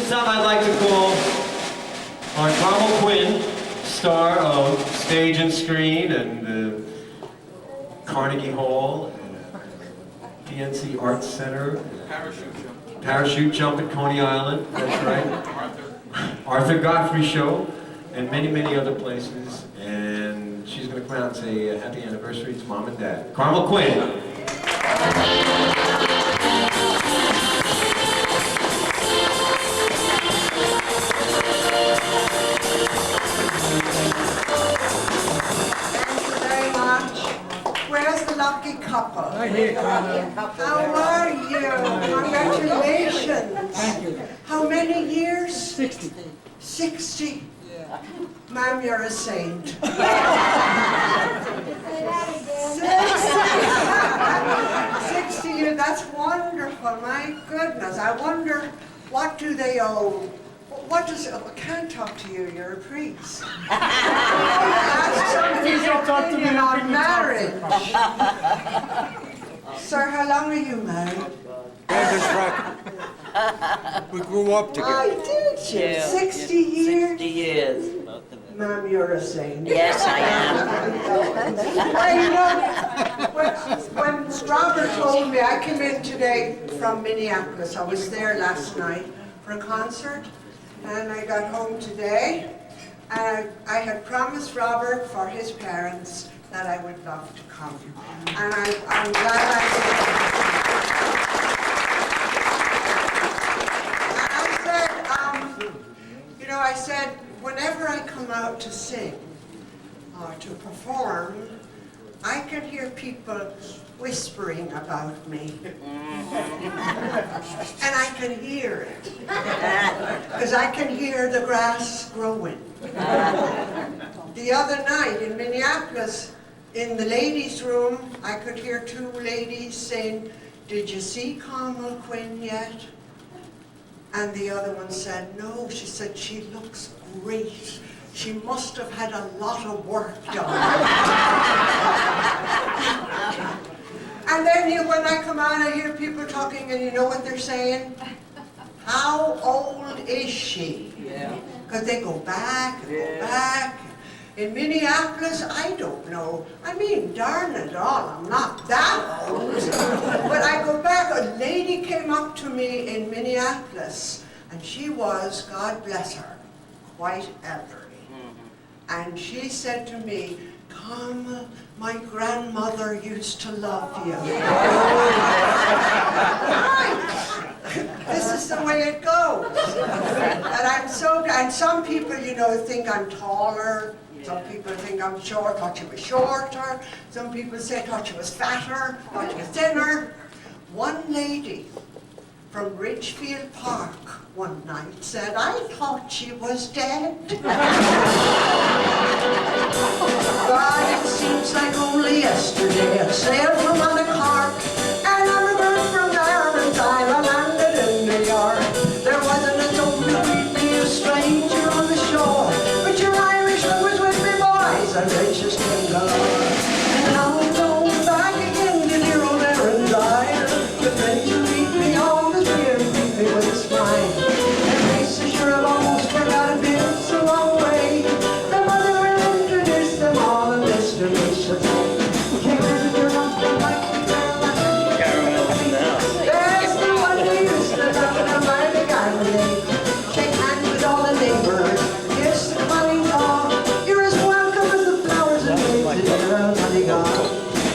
song I'd like to call on Carmel Quinn, star of Stage and Screen and Carnegie Hall, PNC Arts Center, Parachute Jump at Coney Island, that's right, Arthur Godfrey Show, and many, many other places. And she's going to come out and say happy anniversary to Mom and Dad. Carmel Quinn. Lucky couple. Right here, Carmel. How are you? Congratulations. Thank you. How many years? 60. 60. Yeah. Ma'am, you're a saint. 60 years, that's wonderful. My goodness. I wonder, what do they owe? What does, I can't talk to you, you're a priest. Ask somebody's opinion on marriage. Sir, how long are you married? We grew up together. I did you? Yeah. 60 years? 60 years. Ma'am, you're a saint. Yes, I am. Well, when Robert told me, I came in today from Minneapolis. I was there last night for a concert. And I got home today, and I had promised Robert for his parents that I would love to come. And I'm glad I did. And I said, whenever I come out to sing or to perform, I can hear people whispering about me. And I can hear it. Because I can hear the grass growing. The other night in Minneapolis, in the ladies' room, I could hear two ladies saying, "Did you see Carmel Quinn yet?" And the other one said, "No." She said, "She looks great. She must have had a lot of work done." And then when I come on, I hear people talking, and you know what they're saying? How old is she? Because they go back and go back. In Minneapolis, I don't know. I mean, darn it all, I'm not that old. But I go back, a lady came up to me in Minneapolis, and she was, God bless her, quite elderly. And she said to me, "Carmel, my grandmother used to love you." Right. This is the way it goes. And I'm so glad. And some people, think I'm taller. Some people think I'm short, thought she was shorter. Some people say, thought she was fatter, thought she was thinner. One lady from Ridgefield Park one night said, "I thought she was dead." God, it seems like only yesterday I sailed from on a cart, and on a bird from Ireland I landed in New York. There wasn't a soul to greet me, a stranger on the shore, but your Irishman was with me, boys, and they just came galore. And now I'm going back again to dear old Erin's Isle, but then to meet me on the pier and greet me with a smile. And faces sure I've almost forgotten, it's a long way. The mother will introduce them all, and Mr. Misha can't visit your husband like the girl. There's the one who used to love them by the garden. Shake hands with all the neighbors, kiss the cunning dog. You're as welcome as the flowers and waves that are honey gone.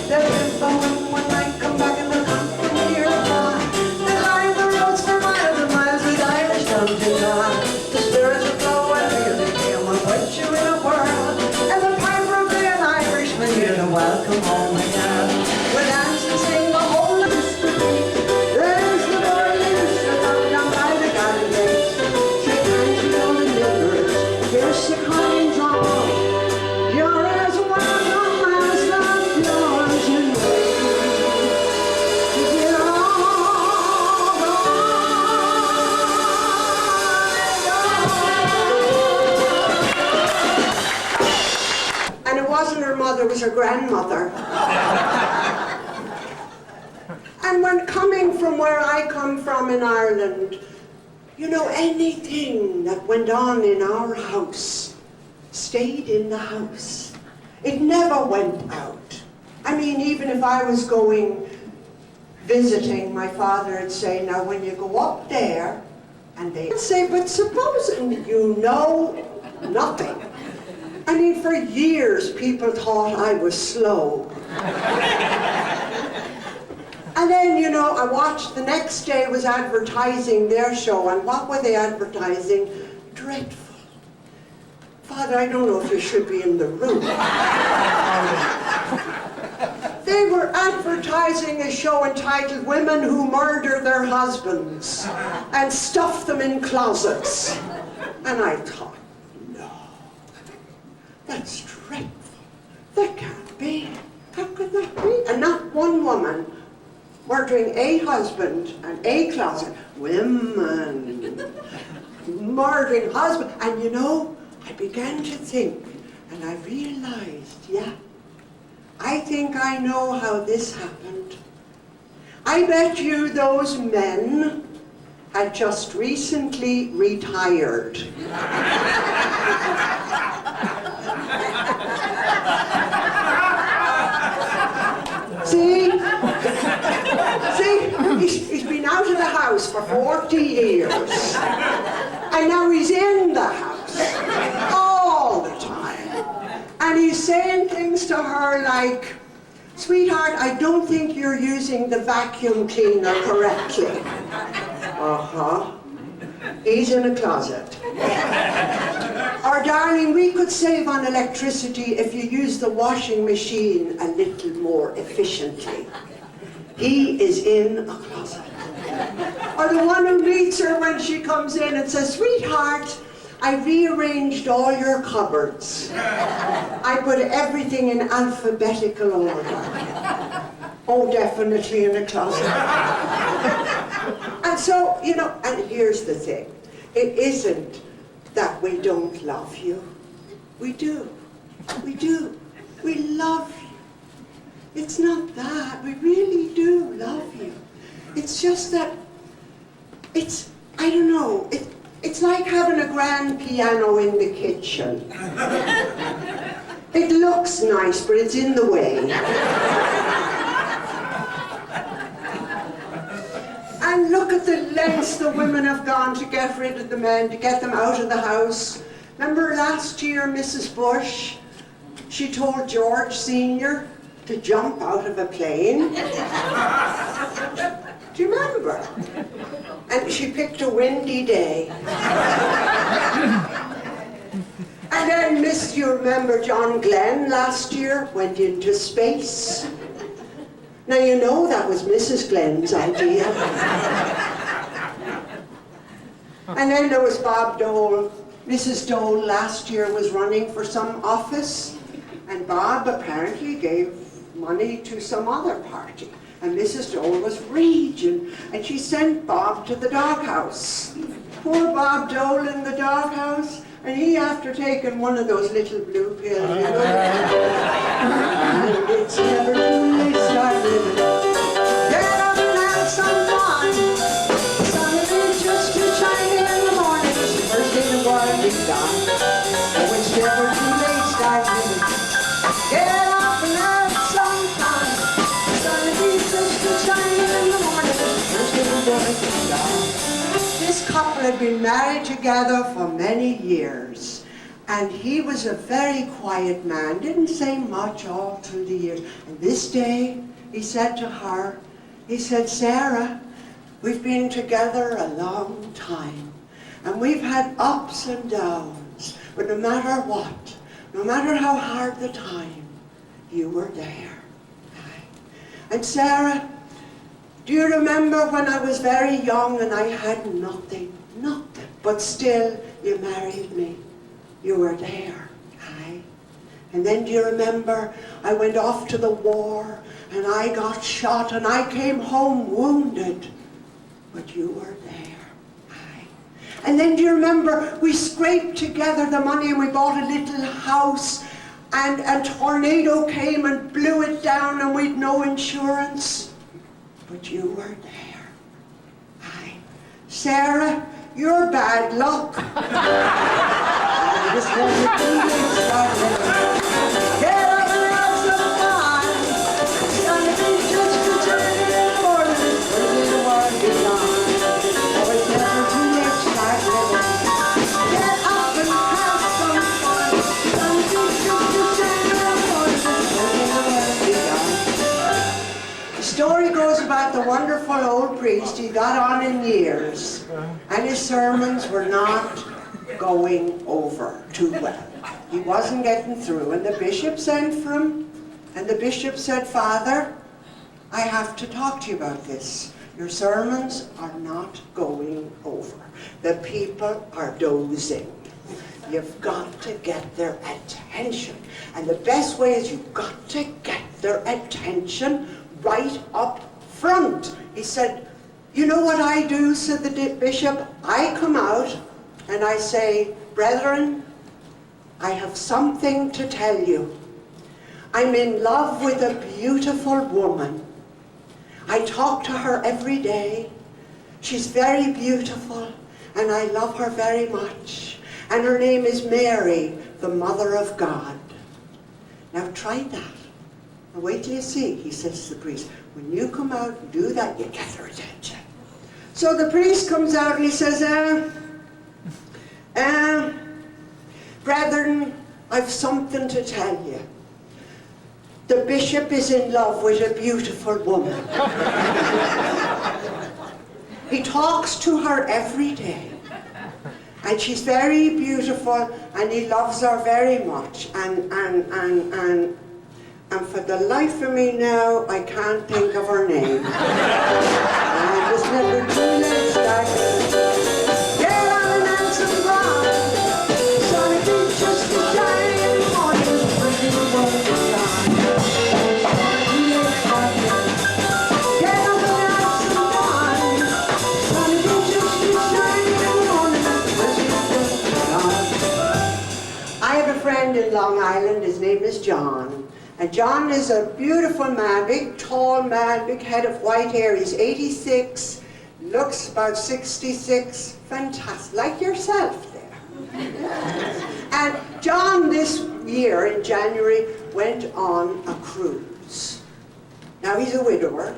They'll live by when I come back and they'll come from nearby. They line the roads for miles and miles with Irish dumpling on. The spirits will flow and really came and put you in a whirl. And the piper will be an Irishman here to welcome home again. We'll dance and sing the whole of history. There's the boy who used to come down by the garden gate. Shake hands with all the neighbors, here's the crying dog. You're as welcome as the flowers you know. You're all gone. And it wasn't her mother, it was her grandmother. And when coming from where I come from in Ireland, You know, anything that went on in our house stayed in the house. It never went out. I mean, even if I was going visiting, my father would say, now when you go up there, and they'd say, but supposing you know nothing. I mean, for years people thought I was slow. And then, you know, I watched, the next day was advertising their show, and what were they advertising? Dreadful. Father, I don't know if you should be in the room. They were advertising a show entitled Women Who Murder Their Husbands and Stuff Them in Closets. And I thought, no, that's dreadful. That can't be. How could that be? And not one woman murdering a husband and a closet. Women murdering husband. And you know, I began to think, and I realized, yeah, I think I know how this happened. I bet you those men had just recently retired. See, he's been out of the house for 40 years. And now he's in the house all the time. And he's saying things to her like, sweetheart, I don't think you're using the vacuum cleaner correctly. Uh-huh. He's in a closet. Or, darling, we could save on electricity if you use the washing machine a little more efficiently. He is in a closet. Or the one who meets her when she comes in and says, sweetheart, I rearranged all your cupboards. I put everything in alphabetical order. Oh, definitely in a closet. And so, you know, and here's the thing. It isn't that we don't love you. We do. We do. We love you. It's not that. We really do love you. It's just that, it's, I don't know, it's like having a grand piano in the kitchen. It looks nice, but it's in the way. And look at the lengths the women have gone to get rid of the men, to get them out of the house. Remember last year, Mrs. Bush, she told George Sr. to jump out of a plane. Do you remember? And she picked a windy day. And then, you remember John Glenn last year went into space? Now you know that was Mrs. Glenn's idea. And then there was Bob Dole. Mrs. Dole last year was running for some office, and Bob apparently gave money to some other party. And Mrs. Dole was raging, and she sent Bob to the doghouse. Poor Bob Dole in the doghouse, and he, after taking one of those little blue pills, you know, and it's never too late to start living. Get up and have some fun. The sun is just too shiny in the morning. It's the first thing the world is done. Oh, it's never too late to start living. Get up and have some fun. The sun is just too shiny in the morning. It's the first thing the world is done. This couple had been married together for many years, and he was a very quiet man, didn't say much all through the years. And this day, he said to her, he said, Sarah, we've been together a long time, and we've had ups and downs, but no matter what, no matter how hard the time, you were there. And Sarah, do you remember when I was very young and I had nothing, but still you married me? You were there, aye. And then do you remember I went off to the war and I got shot and I came home wounded, but you were there, aye. And then do you remember we scraped together the money and we bought a little house, and a tornado came and blew it down and we'd no insurance? But you were there. Aye. Sarah, you're bad luck. I just want to do this started. Get up and have some fun. It's gonna be just a turn in the morning. Early the world is gone. Oh, it's never too late to start living. Get up and have some fun. It's gonna be just a turn in the morning. Early the world is gone. The story goes about the wonderful old priest. He got on in years, and his sermons were not going over too well. He wasn't getting through, and the bishop sent for him, and the bishop said, Father, I have to talk to you about this. Your sermons are not going over. The people are dozing. You've got to get their attention. And the best way is you've got to get their attention right up front. He said, you know what I do, said the bishop? I come out and I say, brethren, I have something to tell you. I'm in love with a beautiful woman. I talk to her every day. She's very beautiful and I love her very much. And her name is Mary, the Mother of God. Now try that. Now wait till you see, he says to the priest, when you come out and do that, you get her attention. So the priest comes out and he says, brethren, I've something to tell you. The bishop is in love with a beautiful woman. He talks to her every day. And she's very beautiful and he loves her very much. And for the life of me now, I can't think of her name. I just never too late started. Get on and have some fun. Sun is just a shining morning. Pretty world is gone. Too late started. Get up and have some fun. Sun is just a shining morning. Pretty world is gone. I have a friend in Long Island. His name is John. And John is a beautiful man, big, tall man, big head of white hair. He's 86, looks about 66, fantastic, like yourself there. And John this year, in January, went on a cruise. Now he's a widower,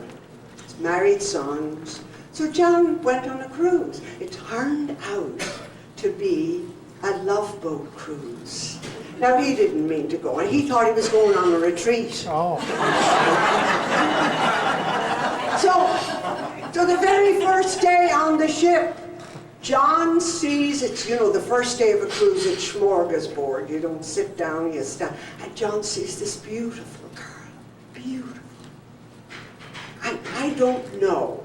he's married sons. So John went on a cruise. It turned out to be a love boat cruise. Now, he didn't mean to go, and he thought he was going on a retreat. Oh. So the very first day on the ship, John sees, it's, you know, the first day of a cruise, it's smorgasbord. You don't sit down, you stand. And John sees this beautiful girl, beautiful. And I don't know,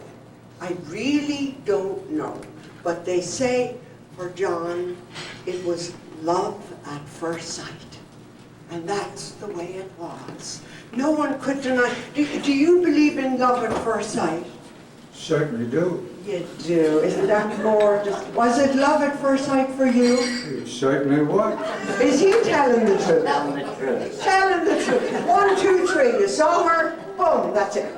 I really don't know, but they say for John, it was love at first sight. And that's the way it was. No one could deny. Do you believe in love at first sight? Certainly do. You do. Isn't that gorgeous? Was it love at first sight for you? It certainly was. Is he telling the truth? Telling the truth. Telling the truth. 1, 2, 3. You saw her, boom, that's it.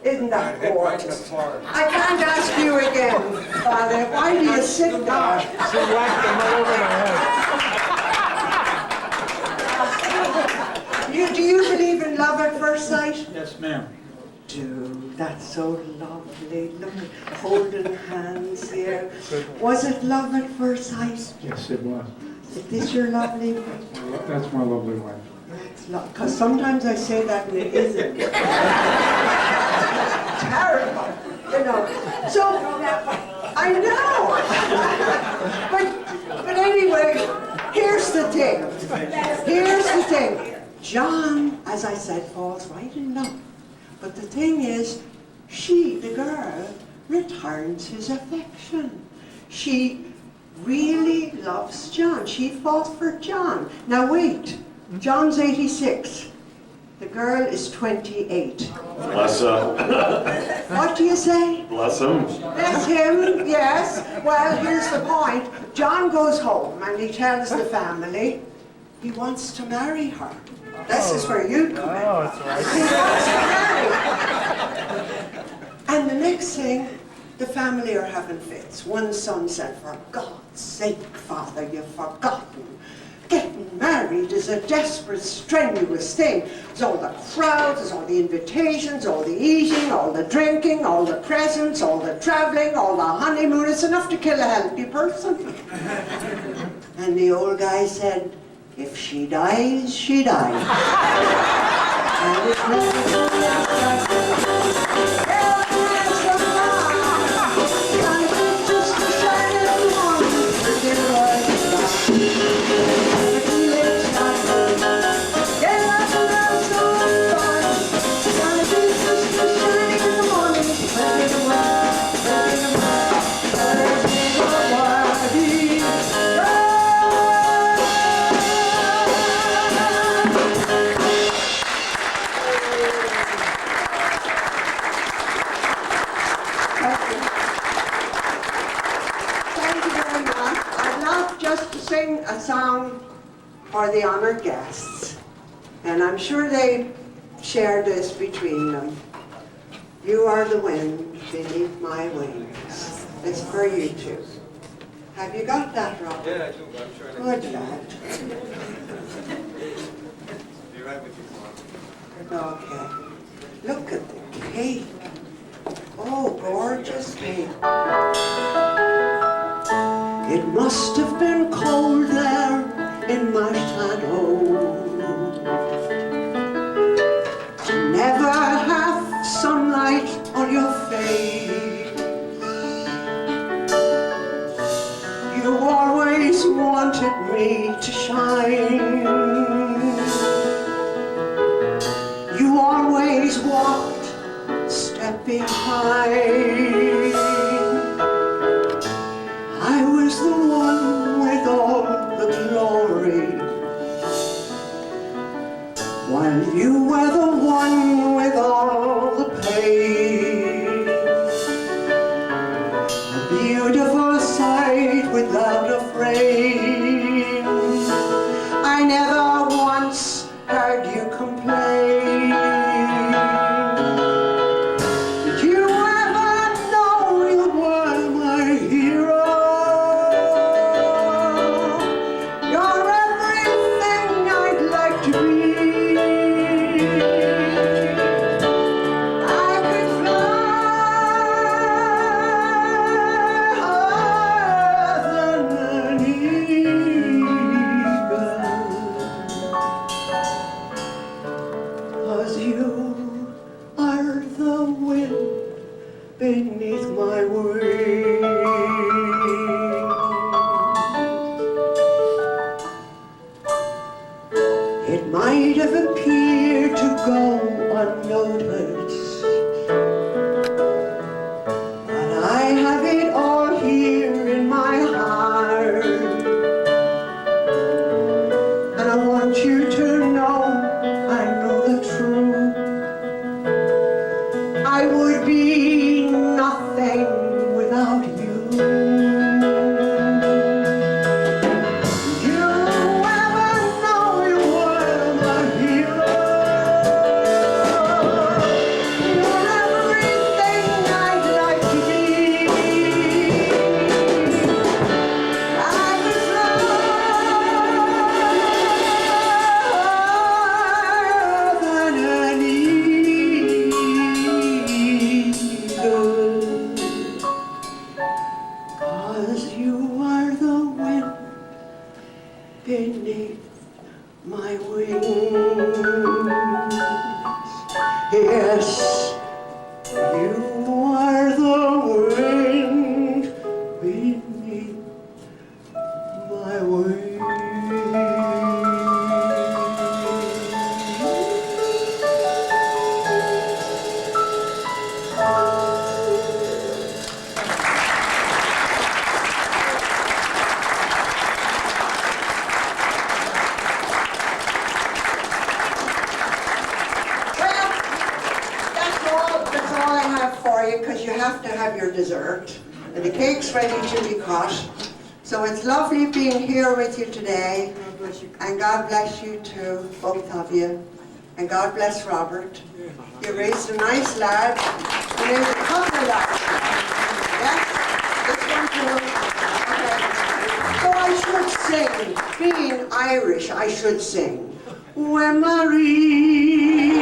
Isn't that gorgeous? I can't ask you again, Father. Why do you sit down? She whacked him all over the head. Do you believe in love at first sight? Yes, ma'am. Do. That's so lovely. Look, holding hands here. Was it love at first sight? Yes, it was. Is this your lovely wife? That's my lovely wife. Because sometimes I say that and it isn't. Terrible, you know. So, I know. But anyway, here's the thing. Here's the thing. John, as I said, falls right in love. But the thing is, she, the girl, returns his affection. She really loves John. She falls for John. Now wait, John's 86. The girl is 28. Bless him. What do you say? Bless him. Bless him, yes. Well, here's the point. John goes home and he tells the family he wants to marry her. This is where you come in. Oh, that's right. He wants to marry her. And the next thing, The family are having fits. One son said, "For God's sake, Father, you've forgotten. Getting married is a desperate, strenuous thing. There's all the crowds, there's all the invitations, all the eating, all the drinking, all the presents, all the traveling, all the honeymoon. It's enough to kill a healthy person." And the old guy said, "If she dies, she dies." And it a song for the honored guests, and I'm sure they shared this between them. You are the wind beneath my wings. It's for you two. Have you got that, Robert? Yeah, I do. I'm trying to. Good lad. Be right with you, Mom. Okay. Look at the cake. Oh, gorgeous cake. It must have been cold there in my shadow to never have sunlight on your face. You always wanted me to shine. You always walked a step behind. I was the one with all the glory, while you were the one with all the pain. A beautiful sight without a frame. I never once heard you complain. Did you ever know you were my hero? You're everything I'd like to be. I could fly higher than an eagle, 'cause you are the wind beneath my wings. It might have appeared to go unnoticed, but I have it all here in my heart. And I want you to know I know the truth. I would be nothing without you. You ever know you were my hero? You're everything I'd like to be. I could fly higher than an eagle, 'cause you are the wind beneath my wings. Yes, you are the wind beneath my wings. Well, that's all I have for you, because you have to have your dessert. And the cake's ready to be cut. So it's lovely being here with you today. And God bless you too, both of you. And God bless Robert. You raised a nice lad. And there's a couple of lads. So I should sing. Being Irish, I should sing. Where Marie,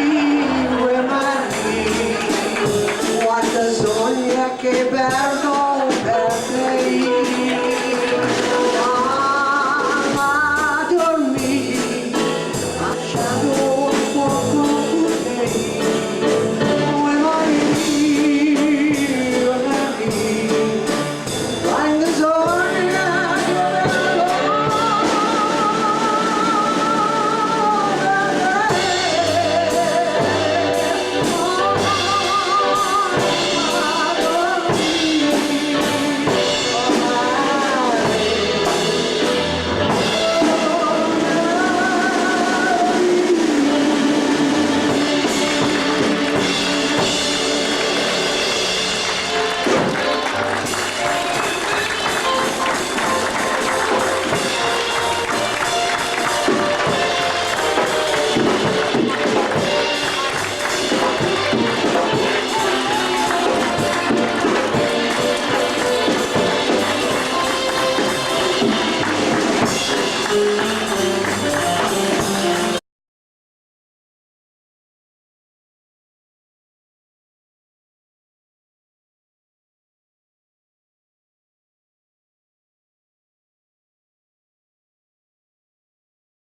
what does Sonia che perdo?